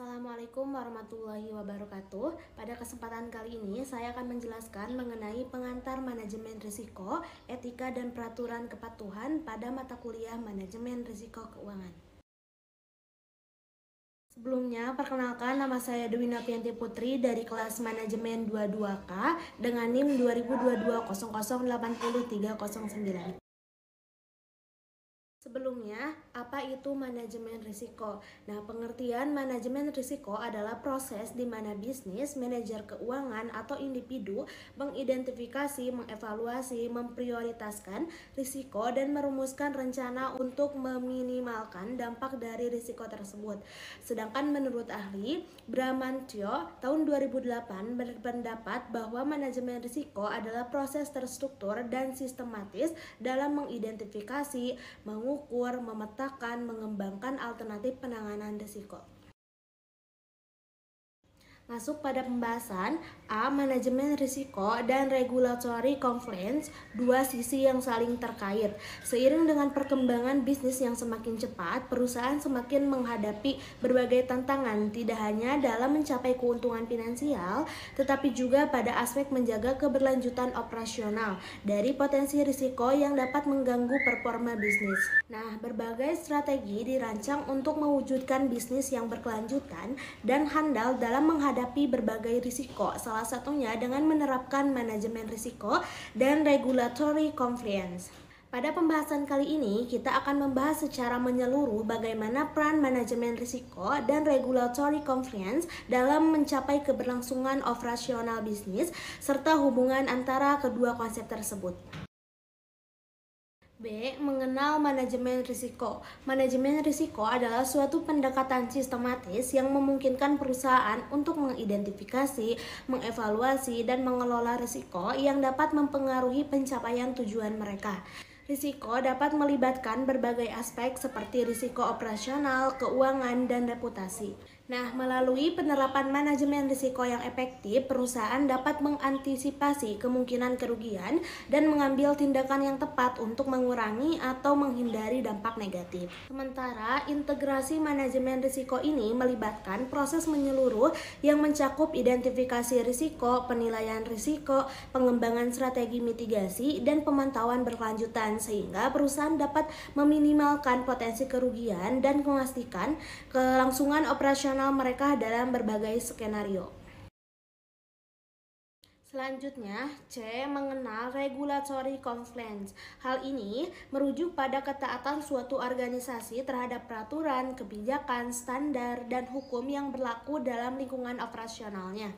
Assalamualaikum warahmatullahi wabarakatuh. Pada kesempatan kali ini saya akan menjelaskan mengenai pengantar manajemen risiko, etika dan peraturan kepatuhan pada mata kuliah manajemen risiko keuangan. Sebelumnya, perkenalkan nama saya Dewi Novianti Putri dari kelas manajemen 22K dengan NIM 202200800309. Sebelumnya, apa itu manajemen risiko? Nah, pengertian manajemen risiko adalah proses di mana bisnis, manajer keuangan, atau individu mengidentifikasi, mengevaluasi, memprioritaskan risiko, dan merumuskan rencana untuk meminimalkan dampak dari risiko tersebut. Sedangkan menurut ahli, Bramantyo tahun 2008 berpendapat bahwa manajemen risiko adalah proses terstruktur dan sistematis dalam mengidentifikasi, mengukur, memetakan, mengembangkan alternatif penanganan risiko. Masuk pada pembahasan A. Manajemen risiko dan regulatory compliance, dua sisi yang saling terkait. Seiring dengan perkembangan bisnis yang semakin cepat, perusahaan semakin menghadapi berbagai tantangan, tidak hanya dalam mencapai keuntungan finansial, tetapi juga pada aspek menjaga keberlanjutan operasional dari potensi risiko yang dapat mengganggu performa bisnis. Nah, berbagai strategi dirancang untuk mewujudkan bisnis yang berkelanjutan dan handal dalam menghadapi berbagai risiko, salah satunya dengan menerapkan manajemen risiko dan regulatory compliance. Pada pembahasan kali ini, kita akan membahas secara menyeluruh bagaimana peran manajemen risiko dan regulatory compliance dalam mencapai keberlangsungan operasional bisnis, serta hubungan antara kedua konsep tersebut. B. Mengenal manajemen risiko. Manajemen risiko adalah suatu pendekatan sistematis yang memungkinkan perusahaan untuk mengidentifikasi, mengevaluasi, dan mengelola risiko yang dapat mempengaruhi pencapaian tujuan mereka. Risiko dapat melibatkan berbagai aspek seperti risiko operasional, keuangan, dan reputasi. Nah, melalui penerapan manajemen risiko yang efektif, perusahaan dapat mengantisipasi kemungkinan kerugian dan mengambil tindakan yang tepat untuk mengurangi atau menghindari dampak negatif. Sementara, integrasi manajemen risiko ini melibatkan proses menyeluruh yang mencakup identifikasi risiko, penilaian risiko, pengembangan strategi mitigasi, dan pemantauan berkelanjutan sehingga perusahaan dapat meminimalkan potensi kerugian dan memastikan kelangsungan operasional mereka dalam berbagai skenario. Selanjutnya, C. Mengenal regulatory compliance. Hal ini merujuk pada ketaatan suatu organisasi terhadap peraturan, kebijakan, standar, dan hukum yang berlaku dalam lingkungan operasionalnya.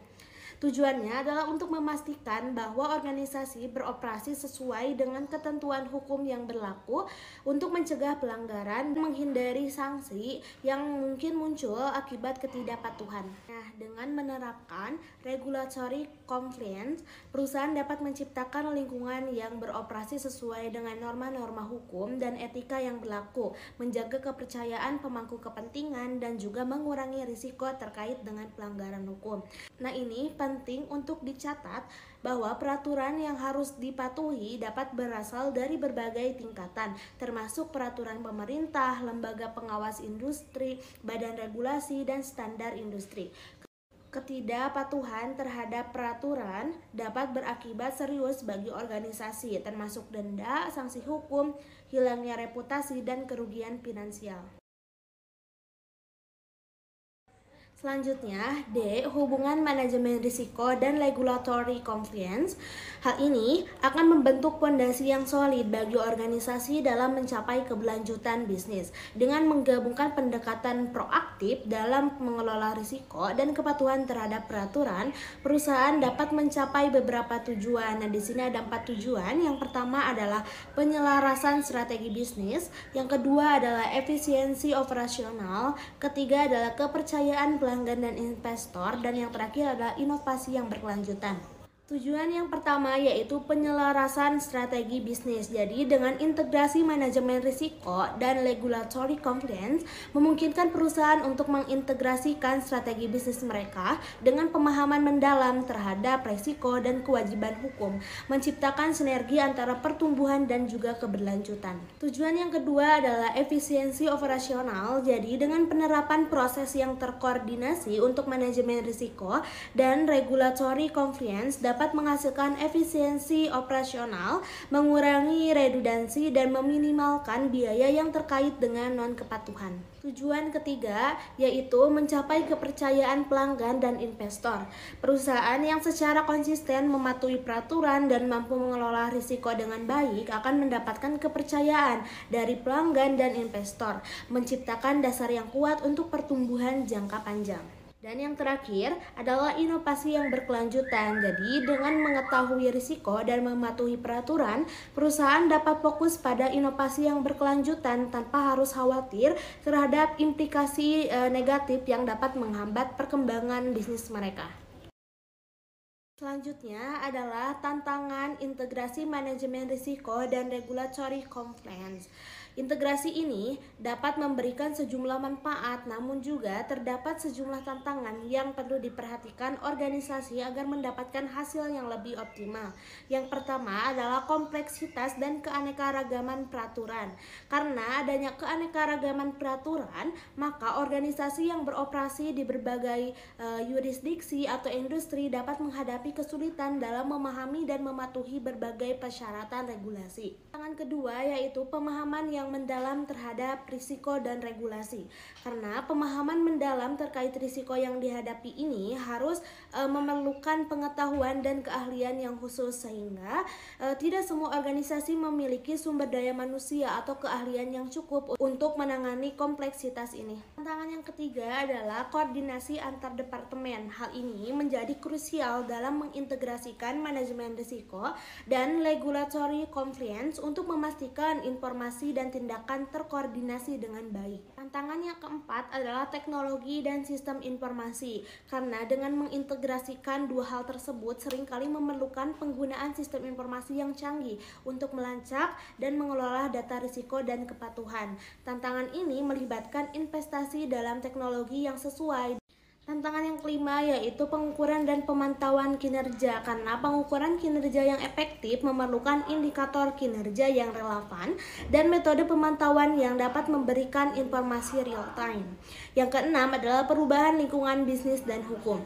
Tujuannya adalah untuk memastikan bahwa organisasi beroperasi sesuai dengan ketentuan hukum yang berlaku untuk mencegah pelanggaran dan menghindari sanksi yang mungkin muncul akibat ketidakpatuhan. Nah, dengan menerapkan regulatory compliance, perusahaan dapat menciptakan lingkungan yang beroperasi sesuai dengan norma-norma hukum dan etika yang berlaku, menjaga kepercayaan pemangku kepentingan, dan juga mengurangi risiko terkait dengan pelanggaran hukum. Nah, ini penting untuk dicatat bahwa peraturan yang harus dipatuhi dapat berasal dari berbagai tingkatan, termasuk peraturan pemerintah, lembaga pengawas industri, badan regulasi, dan standar industri. Ketidakpatuhan terhadap peraturan dapat berakibat serius bagi organisasi, termasuk denda, sanksi hukum, hilangnya reputasi, dan kerugian finansial. Selanjutnya, D. Hubungan manajemen risiko dan regulatory compliance. Hal ini akan membentuk fondasi yang solid bagi organisasi dalam mencapai keberlanjutan bisnis. Dengan menggabungkan pendekatan proaktif dalam mengelola risiko dan kepatuhan terhadap peraturan, perusahaan dapat mencapai beberapa tujuan. Nah, di sini ada 4 tujuan. Yang pertama adalah penyelarasan strategi bisnis, yang kedua adalah efisiensi operasional, ketiga adalah kepercayaan pelanggan dan investor, dan yang terakhir adalah inovasi yang berkelanjutan. Tujuan yang pertama yaitu penyelarasan strategi bisnis. Jadi dengan integrasi manajemen risiko dan regulatory compliance memungkinkan perusahaan untuk mengintegrasikan strategi bisnis mereka dengan pemahaman mendalam terhadap risiko dan kewajiban hukum, menciptakan sinergi antara pertumbuhan dan juga keberlanjutan. Tujuan yang kedua adalah efisiensi operasional. Jadi dengan penerapan proses yang terkoordinasi untuk manajemen risiko dan regulatory compliance dapat menghasilkan efisiensi operasional, mengurangi redundansi, dan meminimalkan biaya yang terkait dengan non-kepatuhan. Tujuan ketiga yaitu mencapai kepercayaan pelanggan dan investor. Perusahaan yang secara konsisten mematuhi peraturan dan mampu mengelola risiko dengan baik akan mendapatkan kepercayaan dari pelanggan dan investor, menciptakan dasar yang kuat untuk pertumbuhan jangka panjang. Dan yang terakhir adalah inovasi yang berkelanjutan. Jadi dengan mengetahui risiko dan mematuhi peraturan, perusahaan dapat fokus pada inovasi yang berkelanjutan tanpa harus khawatir terhadap implikasi negatif yang dapat menghambat perkembangan bisnis mereka. Selanjutnya adalah tantangan integrasi manajemen risiko dan regulatory compliance. Integrasi ini dapat memberikan sejumlah manfaat, namun juga terdapat sejumlah tantangan yang perlu diperhatikan organisasi agar mendapatkan hasil yang lebih optimal. Yang pertama adalah kompleksitas dan keanekaragaman peraturan. Karena adanya keanekaragaman peraturan, maka organisasi yang beroperasi di berbagai yurisdiksi atau industri dapat menghadapi kesulitan dalam memahami dan mematuhi berbagai persyaratan regulasi. Tantangan kedua yaitu pemahaman yang mendalam terhadap risiko dan regulasi. Karena pemahaman mendalam terkait risiko yang dihadapi ini harus memerlukan pengetahuan dan keahlian yang khusus, sehingga tidak semua organisasi memiliki sumber daya manusia atau keahlian yang cukup untuk menangani kompleksitas ini. Tantangan yang ketiga adalah koordinasi antar departemen. Hal ini menjadi krusial dalam mengintegrasikan manajemen risiko dan regulatory compliance untuk memastikan informasi dan tindakan terkoordinasi dengan baik. Tantangan yang keempat adalah teknologi dan sistem informasi. Karena dengan mengintegrasikan dua hal tersebut seringkali memerlukan penggunaan sistem informasi yang canggih untuk melacak dan mengelola data risiko dan kepatuhan. Tantangan ini melibatkan investasi dalam teknologi yang sesuai. Tantangan yang kelima yaitu pengukuran dan pemantauan kinerja. Karena pengukuran kinerja yang efektif memerlukan indikator kinerja yang relevan dan metode pemantauan yang dapat memberikan informasi real time. Yang keenam adalah perubahan lingkungan bisnis dan hukum.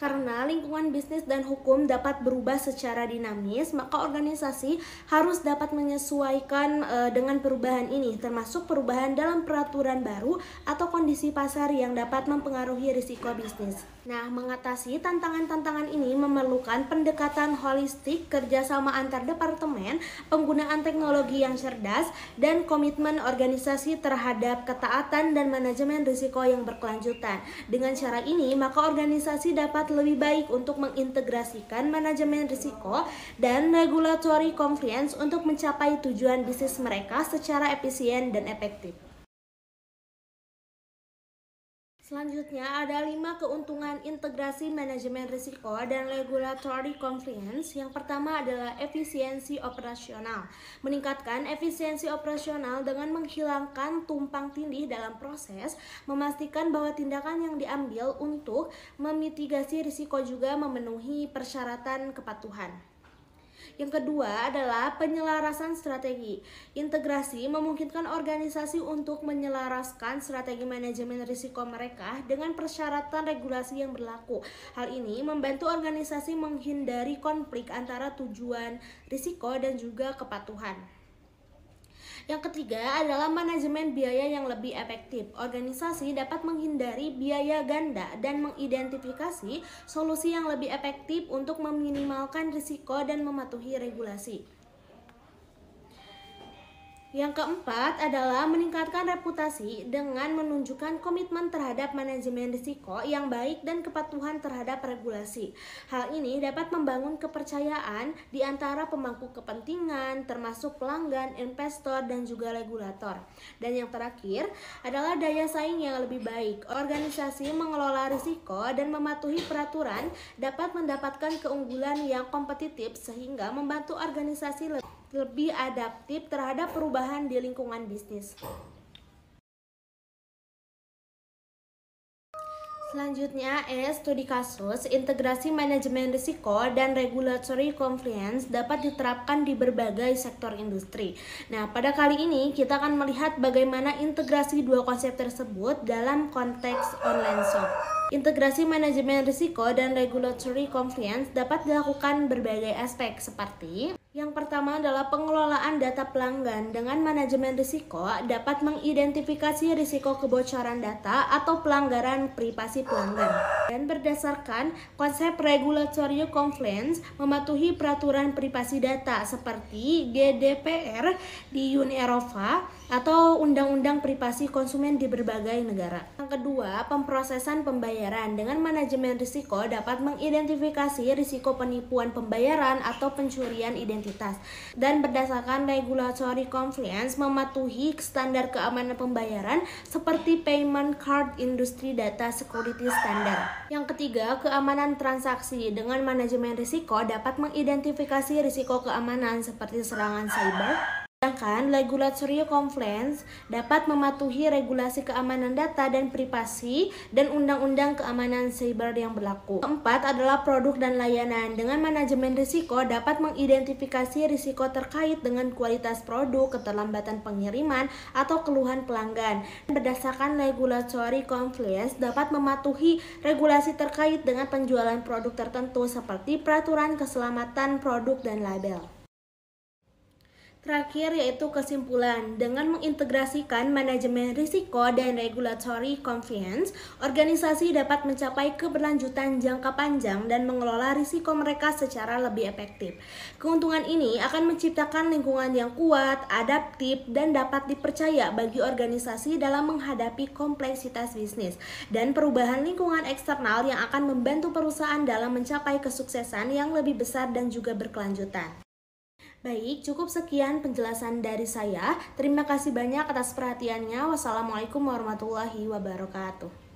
Karena lingkungan bisnis dan hukum dapat berubah secara dinamis, maka organisasi harus dapat menyesuaikan dengan perubahan ini, termasuk perubahan dalam peraturan baru atau kondisi pasar yang dapat mempengaruhi risiko bisnis. Nah, mengatasi tantangan-tantangan ini memerlukan pendekatan holistik, kerjasama antar departemen, penggunaan teknologi yang cerdas, dan komitmen organisasi terhadap ketaatan dan manajemen risiko yang berkelanjutan. Dengan cara ini, maka organisasi dapat lebih baik untuk mengintegrasikan manajemen risiko dan regulatory compliance untuk mencapai tujuan bisnis mereka secara efisien dan efektif. Selanjutnya ada 5 keuntungan integrasi manajemen risiko dan regulatory compliance. Yang pertama adalah efisiensi operasional. Meningkatkan efisiensi operasional dengan menghilangkan tumpang tindih dalam proses, memastikan bahwa tindakan yang diambil untuk memitigasi risiko juga memenuhi persyaratan kepatuhan. Yang kedua adalah penyelarasan strategi. Integrasi memungkinkan organisasi untuk menyelaraskan strategi manajemen risiko mereka dengan persyaratan regulasi yang berlaku. Hal ini membantu organisasi menghindari konflik antara tujuan risiko dan juga kepatuhan. Yang ketiga adalah manajemen biaya yang lebih efektif. Organisasi dapat menghindari biaya ganda dan mengidentifikasi solusi yang lebih efektif untuk meminimalkan risiko dan mematuhi regulasi. Yang keempat adalah meningkatkan reputasi dengan menunjukkan komitmen terhadap manajemen risiko yang baik dan kepatuhan terhadap regulasi. Hal ini dapat membangun kepercayaan di antara pemangku kepentingan, termasuk pelanggan, investor, dan juga regulator. Dan yang terakhir adalah daya saing yang lebih baik. Organisasi mengelola risiko dan mematuhi peraturan dapat mendapatkan keunggulan yang kompetitif sehingga membantu organisasi lebih adaptif terhadap perubahan di lingkungan bisnis. Selanjutnya, studi kasus, integrasi manajemen risiko dan regulatory compliance dapat diterapkan di berbagai sektor industri. Nah, pada kali ini kita akan melihat bagaimana integrasi dua konsep tersebut dalam konteks online shop. Integrasi manajemen risiko dan regulatory compliance dapat dilakukan berbagai aspek seperti yang pertama adalah pengelolaan data pelanggan. Dengan manajemen risiko dapat mengidentifikasi risiko kebocoran data atau pelanggaran privasi pelanggan. Dan berdasarkan konsep regulatory compliance mematuhi peraturan privasi data seperti GDPR di Uni Eropa atau Undang-Undang Privasi Konsumen di berbagai negara. Yang kedua, pemrosesan pembayaran. Dengan manajemen risiko dapat mengidentifikasi risiko penipuan pembayaran atau pencurian identitas. Dan berdasarkan regulatory compliance mematuhi standar keamanan pembayaran seperti Payment Card Industry Data Security Standard. Yang ketiga, keamanan transaksi. Dengan manajemen risiko dapat mengidentifikasi risiko keamanan seperti serangan cyber. Sedangkan regulatory compliance dapat mematuhi regulasi keamanan data dan privasi dan undang-undang keamanan cyber yang berlaku. Keempat adalah produk dan layanan. Dengan manajemen risiko dapat mengidentifikasi risiko terkait dengan kualitas produk, keterlambatan pengiriman, atau keluhan pelanggan. Berdasarkan regulatory compliance dapat mematuhi regulasi terkait dengan penjualan produk tertentu seperti peraturan keselamatan produk dan label. Terakhir yaitu kesimpulan, dengan mengintegrasikan manajemen risiko dan regulatory compliance, organisasi dapat mencapai keberlanjutan jangka panjang dan mengelola risiko mereka secara lebih efektif. Keuntungan ini akan menciptakan lingkungan yang kuat, adaptif, dan dapat dipercaya bagi organisasi dalam menghadapi kompleksitas bisnis dan perubahan lingkungan eksternal yang akan membantu perusahaan dalam mencapai kesuksesan yang lebih besar dan juga berkelanjutan. Baik, cukup sekian penjelasan dari saya. Terima kasih banyak atas perhatiannya. Wassalamualaikum warahmatullahi wabarakatuh.